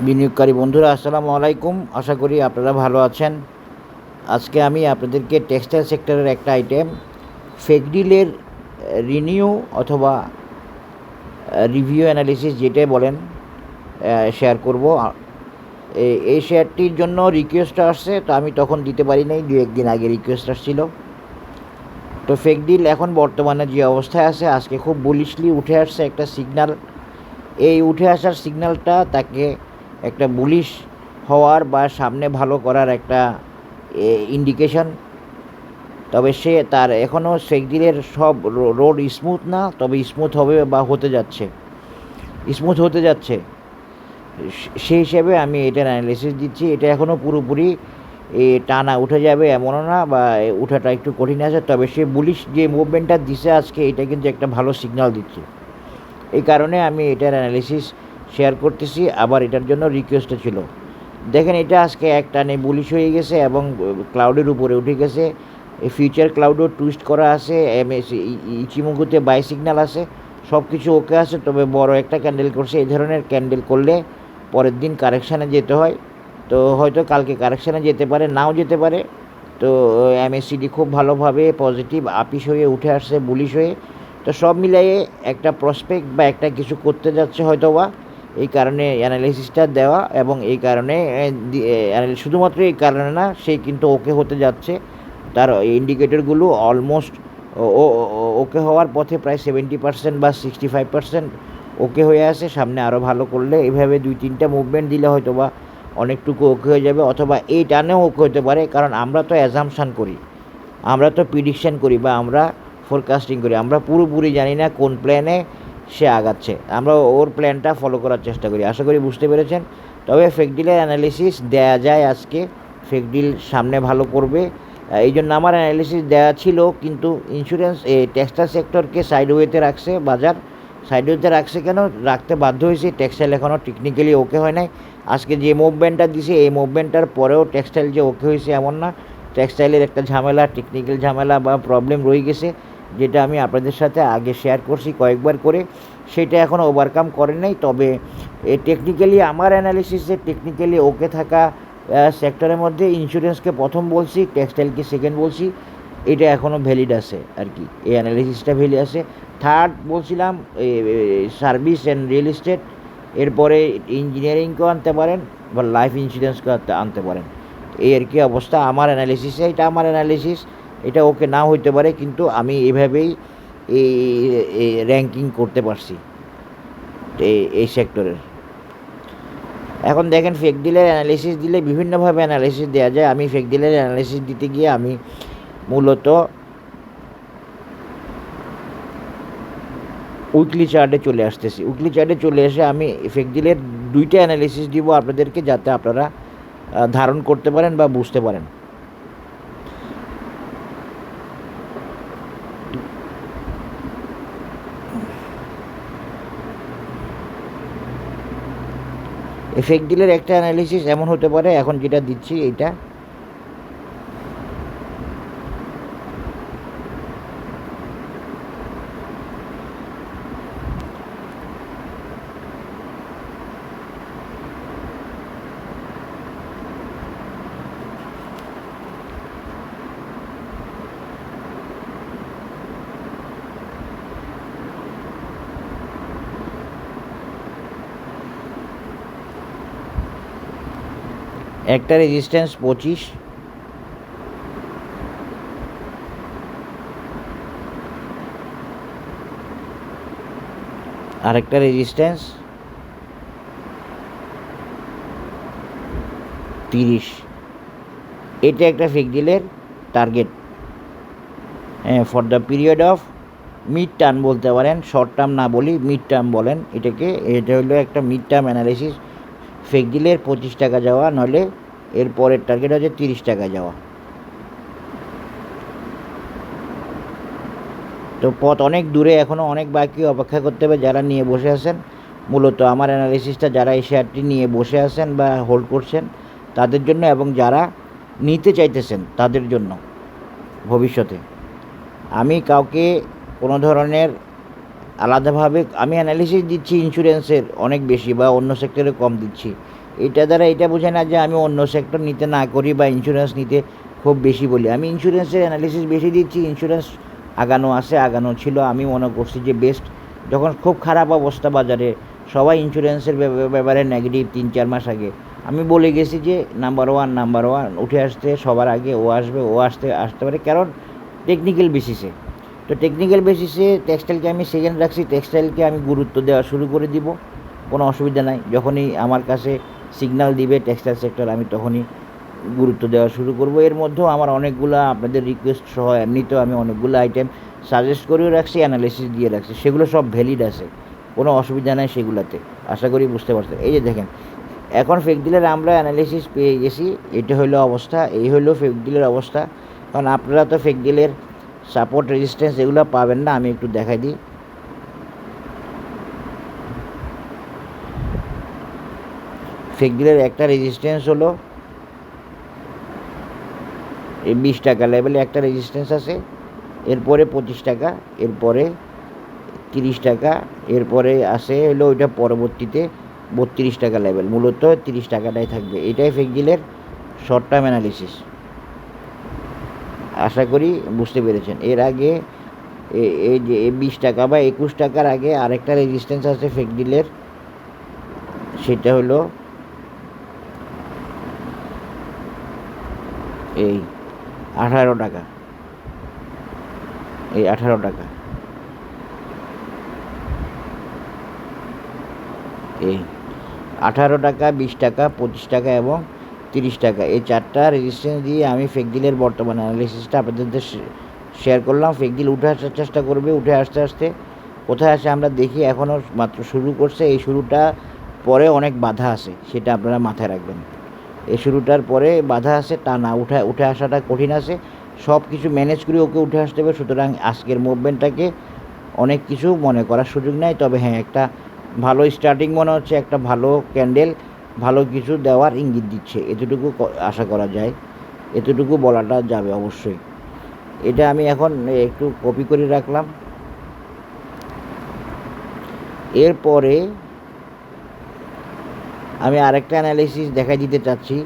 বিনিয়োগকারী বন্ধুরা আসসালামু আলাইকুম। আশা করি আপনারা ভালো আছেন। আজকে আমি আপনাদেরকে টেক্সটাইল সেক্টরের একটা আইটেম ফেকডিলের রিনিউ অথবা রিভিউ অ্যানালিসিস যেটাই বলেন শেয়ার করব। এই শেয়ারটির জন্য রিকোয়েস্ট আসছে, তো আমি তখন দিতে পারি নাই, 2-1 দিন আগে রিকোয়েস্ট আসছিল। তো ফেকডিল এখন বর্তমানে যে অবস্থায় আছে, আজকে খুব বুলিশলি উঠে আসছে একটা সিগন্যাল। এই উঠে আসার সিগন্যালটা তাকে একটা বুলিশ হওয়ার বা সামনে ভালো করার একটা ইন্ডিকেশন। তবে সে তার এখনও ফেকডিলের সব রোড স্মুথ না, তবে স্মুথ হবে বা স্মুথ হতে যাচ্ছে। সেই হিসেবে আমি এটার অ্যানালিসিস দিচ্ছি। এটা এখনও পুরোপুরি টানা উঠে যাবে এমনও না, বা উঠাটা একটু কঠিন আছে। তবে সে বুলিশ যে মুভমেন্টটা দিছে আজকে, এটা কিন্তু একটা ভালো সিগন্যাল দিচ্ছে। এই কারণে আমি এটার অ্যানালিসিস শেয়ার করতেছি। আবার এটার জন্য রিকোয়েস্টও ছিল। দেখেন, এটা আজকে এক টানে বুলিশ হয়ে গেছে এবং ক্লাউডের উপরে উঠে গেছে। এই ফিউচার ক্লাউডও টুইস্ট করা আছে, ইচিমুকুতে বাই সিগন্যাল আছে, সব কিছু ওকে আছে। তবে বড় একটা ক্যান্ডেল করছে। এই ধরনের ক্যান্ডেল করলে পরের দিন কারেকশানে যেতে হয়। তো হয়তো কালকে কারেকশানে যেতে পারে, নাও যেতে পারে। তো এমএসসিডি খুব ভালোভাবে পজিটিভ আপিস হয়ে উঠে আসছে, বুলিশ হয়ে। তো সব মিলিয়ে একটা প্রসপেক্ট বা একটা কিছু করতে যাচ্ছে হয়তো বা, এই কারণে অ্যানালিসিসটা দেওয়া। এবং এই কারণে শুধুমাত্র এই কারণে না, সে কিন্তু ওকে হতে যাচ্ছে। তার ইন্ডিকেটরগুলো অলমোস্ট ওকে হওয়ার পথে, প্রায় 70% বা 65% ওকে হয়ে আছে। সামনে আরও ভালো করলে এইভাবে 2-3টা মুভমেন্ট দিলে হয়তো বা অনেকটুকু ওকে হয়ে যাবে, অথবা এই টানেও ওকে হতে পারে। কারণ আমরা তো অ্যাজাম্পশান করি, আমরা তো প্রিডিকশান করি, বা আমরা ফোরকাস্টিং করি। আমরা পুরোপুরি জানি না কোন প্ল্যানে সে আগাচ্ছে, আমরা ওর প্ল্যানটা ফলো করার চেষ্টা করি। আশা করি বুঝতে পেরেছেন। তবে ফেকডিলের অ্যানালিসিস দেয়া যায় আজকে। ফেকডিল সামনে ভালো করবে, এই জন্য আমার অ্যানালিসিস দেওয়া ছিল। কিন্তু ইন্স্যুরেন্স টেক্সটাইল সেক্টরকে সাইডওয়েতে রাখছে বাজার। সাইডওয়েতে রাখছে কেন? রাখতে বাধ্য হয়েছে। টেক্সটাইল এখনও টেকনিক্যালি ওকে হয় নাই। আজকে যে মুভমেন্টটা দিছে, এই মুভমেন্টটার পরেও টেক্সটাইল যে ওকে হয়েছে এমন না। টেক্সটাইলের একটা ঝামেলা, টেকনিক্যাল ঝামেলা বা প্রবলেম রয়ে গেছে, যেটা আমি আপনাদের সাথে আগে শেয়ার করছি কয়েকবার করে। সেটা এখনও ওভারকাম করে নাই। তবে টেকনিক্যালি আমার অ্যানালিসিসে টেকনিক্যালি ওকে থাকা সেক্টরের মধ্যে ইন্স্যুরেন্সকে প্রথম বলছি, টেক্সটাইলকে সেকেন্ড বলছি। এটা এখনও ভ্যালিড আছে আর কি, এই অ্যানালিসিসটা ভ্যালিড আছে। থার্ড বলছিলাম সার্ভিস অ্যান্ড রিয়েল এস্টেট। এরপরে ইঞ্জিনিয়ারিংকেও আনতে পারেন বা লাইফ ইন্স্যুরেন্সকেও আনতে পারেন। এই আর কি অবস্থা আমার অ্যানালিসিসে। এটা আমার অ্যানালিসিস, এটা ওকে নাও হইতে পারে, কিন্তু আমি এভাবেই এই র্যাঙ্কিং করতে পারছি এই সেক্টরের। এখন দেখেন, ফেকডিলের অ্যানালিসিস দিলে বিভিন্নভাবে অ্যানালিসিস দেওয়া যায়। আমি ফেকডিলের অ্যানালিসিস দিতে গিয়ে আমি মূলত উইকলি চার্টে চলে আসতেছি। উইকলি চার্টে চলে এসে আমি ফেকডিলের 2টা অ্যানালিসিস দিব আপনাদেরকে, যাতে আপনারা ধারণ করতে পারেন বা বুঝতে পারেন। ফেকডিলের একটা অ্যানালিসিস এমন হতে পারে, এখন যেটা দিচ্ছি এইটা। একটা রেজিস্ট্যান্স 25, আরেকটা রেজিস্ট্যান্স 30। এটা একটা ফেকডিলের target, for the period of mid term বলতে পারেন, শর্ট টার্ম না বলি, মিড টার্ম বলেন এটাকে। এটা হলো একটা মিড টার্ম অ্যানালিসিস। ফেকডিলের 25 টাকা যাওয়া, নইলে এর পরের টার্গেট হচ্ছে 30 টাকা যাওয়া। তো পথ অনেক দূরে, এখনও অনেক বাকি, অপেক্ষা করতে হবে। যারা নিয়ে বসে আছেন, মূলত আমার অ্যানালিসিসটা যারা এই শেয়ারটি নিয়ে বসে আছেন বা হোল্ড করছেন তাদের জন্য, এবং যারা নিতে চাইতেছেন তাদের জন্য ভবিষ্যতে। আমি কাউকে কোনো ধরনের আলাদাভাবে আমি অ্যানালিসিস দিচ্ছি ইন্স্যুরেন্সের অনেক বেশি, বা অন্য সেক্টরে কম দিচ্ছি। এটা দ্বারা এটা বোঝে না যে আমি অন্য সেক্টর নিতে না করি বা ইন্স্যুরেন্স নিতে খুব বেশি বলি। আমি ইন্স্যুরেন্সের অ্যানালিসিস বেশি দিচ্ছি, ইন্স্যুরেন্স আগানো আছে, আগানো ছিল, আমি মনে করছি যে বেস্ট। যখন খুব খারাপ অবস্থা বাজারে, সবাই ইন্স্যুরেন্সের ব্যাপারে নেগেটিভ 3-4 মাস আগে আমি বলে গেছি যে নাম্বার ওয়ান উঠে আসতে সবার আগে ও আসবে, ও আসতে পারে, কারণ টেকনিক্যাল বেসিসে। তো টেকনিক্যাল বেসিসে টেক্সটাইলকে আমি সেকেন্ড রাখছি, টেক্সটাইলকে আমি গুরুত্ব দেওয়া শুরু করে দিব, কোনো অসুবিধা নাই। যখনই আমার কাছে সিগন্যাল দিবে টেক্সটাইল সেক্টর, আমি তখনই গুরুত্ব দেওয়া শুরু করব। এর মধ্যেও আমার অনেকগুলো আপনাদের রিকোয়েস্ট সহ এমনিতেও আমি অনেকগুলো আইটেম সাজেস্ট করেও রাখছি, অ্যানালিসিস দিয়ে রাখছি, সেগুলো সব ভ্যালিড আছে, কোনো অসুবিধা নাই সেগুলোতে। আশা করি বুঝতে পারছেন। এই যে দেখেন, এখন ফেক ডিলের আমরা অ্যানালিসিস পেয়ে গেছি, এটা হলো অবস্থা, এই হলো ফেক ডিলের অবস্থা। কারণ আপনারা তো ফেক ডিলের সাপোর্ট রেজিস্ট্যান্স এগুলো পাবেন না, আমি একটু দেখাই দিই। ফেক ডিলের একটা রেজিস্ট্যান্স হলো এই 20 টাকা লেভেলে একটা রেজিস্ট্যান্স আছে, এরপরে 25 টাকা, এরপরে 30 টাকা, এরপরে আসে হলো ওইটা পরবর্তীতে 32 টাকা লেভেল, মূলত 30 টাকাটাই থাকবে। এটাই ফেক ডিলের শর্ট টার্ম অ্যানালিসিস, আশা করি বুঝতে পেরেছেন। এর আগে এই যে 20 টাকা বা 21 টাকার আগে আরেকটা রেজিস্ট্যান্স আছে ফেক ডিলের, সেটা হলো এই 18 টাকা, এই 18 টাকা, এই 18 টাকা, 20 টাকা, 25 টাকা এবং 30 টাকা, এই চারটা রেজিস্ট্যান্স দিয়ে আমি ফেক ডিলের বর্তমান অ্যানালিসিসটা আপনাদের শেয়ার করলাম। ফেক ডিল উঠে আসার চেষ্টা করবে, উঠে আসতে আসতে কোথায় আসে আমরা দেখি, এখনও মাত্র শুরু করছে। এই শুরুটা পরে অনেক বাধা আছে, সেটা আপনারা মাথায় রাখবেন। এই শুরুটার পরে বাধা আছে, তা না উঠে আসাটা কঠিন আছে, সব কিছু ম্যানেজ করে ওকে উঠে আসতে হবে। সুতরাং আজকের মুভমেন্টটাকে অনেক কিছু মনে করার সুযোগ নেই, তবে হ্যাঁ একটা ভালো স্টার্টিং মনে হচ্ছে, একটা ভালো ক্যান্ডেল ভালো কিছু দেওয়ার ইঙ্গিত দিচ্ছে, এতটুকু আশা করা যায়, এতটুকু বলাটা যাবে অবশ্যই। এটা আমি এখন একটু কপি করে রাখলাম। এরপরে আমি আরেকটা অ্যানালিসিস দেখাই দিতে চাচ্ছি,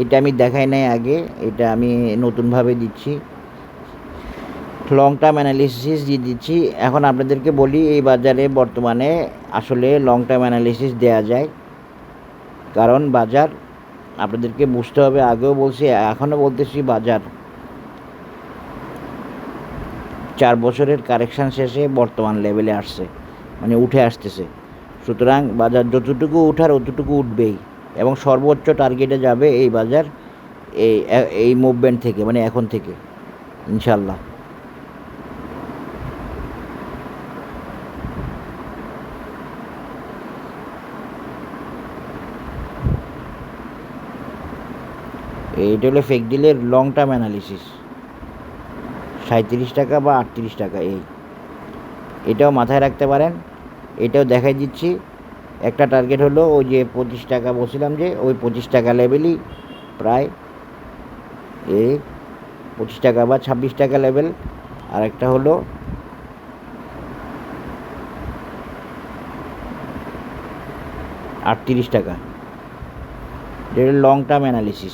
এটা আমি দেখাই নাই আগে, এটা আমি নতুনভাবে দিচ্ছি, লং টার্ম অ্যানালিসিস দিয়ে দিচ্ছি। এখন আপনাদেরকে বলি এই বাজারে বর্তমানে আসলে লং টার্ম অ্যানালিসিস দেয়া যায়, কারণ বাজার আপনাদেরকে বুঝতে হবে, আগেও বলছি এখনও বলতেছি, বাজার 4 বছরের কারেকশান শেষে বর্তমান লেভেলে আসছে, মানে উঠে আসতেছে। সুতরাং বাজার যতটুকু উঠার অতটুকু উঠবেই, এবং সর্বোচ্চ টার্গেটে যাবে এই বাজার এই মুভমেন্ট থেকে, মানে এখন থেকে ইনশাল্লাহ। এইটা হলো ফেক ডিলের লং টার্ম অ্যানালিসিস, 37 টাকা বা 38 টাকা, এটাও মাথায় রাখতে পারেন। এটাও দেখাই দিচ্ছি, একটা টার্গেট হলো ওই যে 25 টাকা বলছিলাম, যে ওই 25 টাকা লেভেলই প্রায়, এই 25 টাকা বা 26 টাকা লেভেল, আর একটা হলো 38 টাকা। এটা লং টার্ম অ্যানালিসিস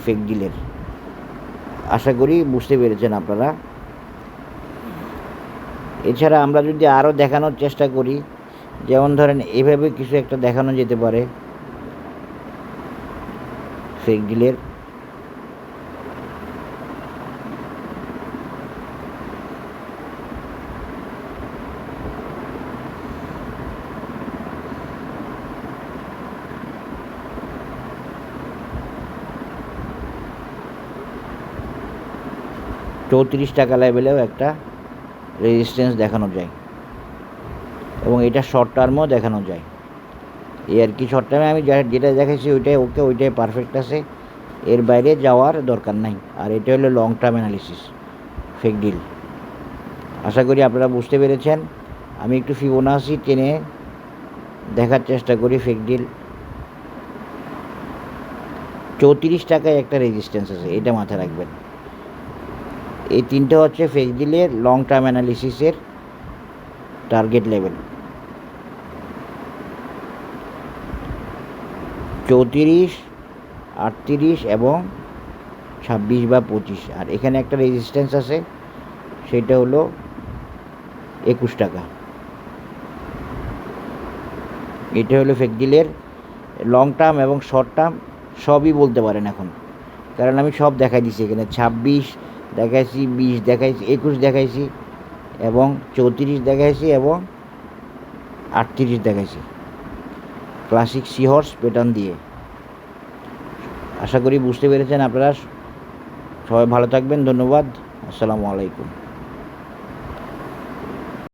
ফেক ডিলের, আশা করি বুঝতে পেরেছেন আপনারা। এছাড়া আমরা যদি আরও দেখানোর চেষ্টা করি, যেমন ধরেন এভাবে কিছু একটা দেখানো যেতে পারে ফেক ডিলের, চৌত্রিশ টাকা লেভেলেও একটা রেজিস্ট্যান্স দেখানো যায়, এবং এটা শর্ট টার্মও দেখানো যায়। এই আর কি, শর্ট টার্মে আমি যেটা দেখাইছি ওইটাই ওকে, ওইটাই পারফেক্ট আছে, এর বাইরে যাওয়ার দরকার নাই। আর এটা হলো long term analysis fake deal. আশা করি আপনারা বুঝতে পেরেছেন। আমি একটু ফিবোনাচি টেনে দেখার চেষ্টা করি। ফেক ডিল 34 টাকায় একটা রেজিস্ট্যান্স আছে, এটা মাথায় রাখবেন। এই তিনটে হচ্ছে ফেক ডিলের লং টার্ম অ্যানালিসিসের টার্গেট লেভেল। 34, 38 এবং 26 বা 25। আর এখানে একটা রেজিস্ট্যান্স আছে, সেটা হলো 21 টাকা। এটা হলো ফেকডিলের লং টার্ম এবং শর্ট টার্ম সবই বলতে পারেন এখন, কারণ আমি সব দেখাই দিছি। এখানে 26 দেখাইছি, 20 দেখাইছি, 21 দেখাইছি এবং 34 দেখাইছি এবং 38 দেখাইছি ক্লাসিক সি হর্স প্যাটার্ন দিয়ে। আশা করি বুঝতে পেরেছেন আপনারা। সবাই ভালো থাকবেন, ধন্যবাদ, আসসালামু আলাইকুম।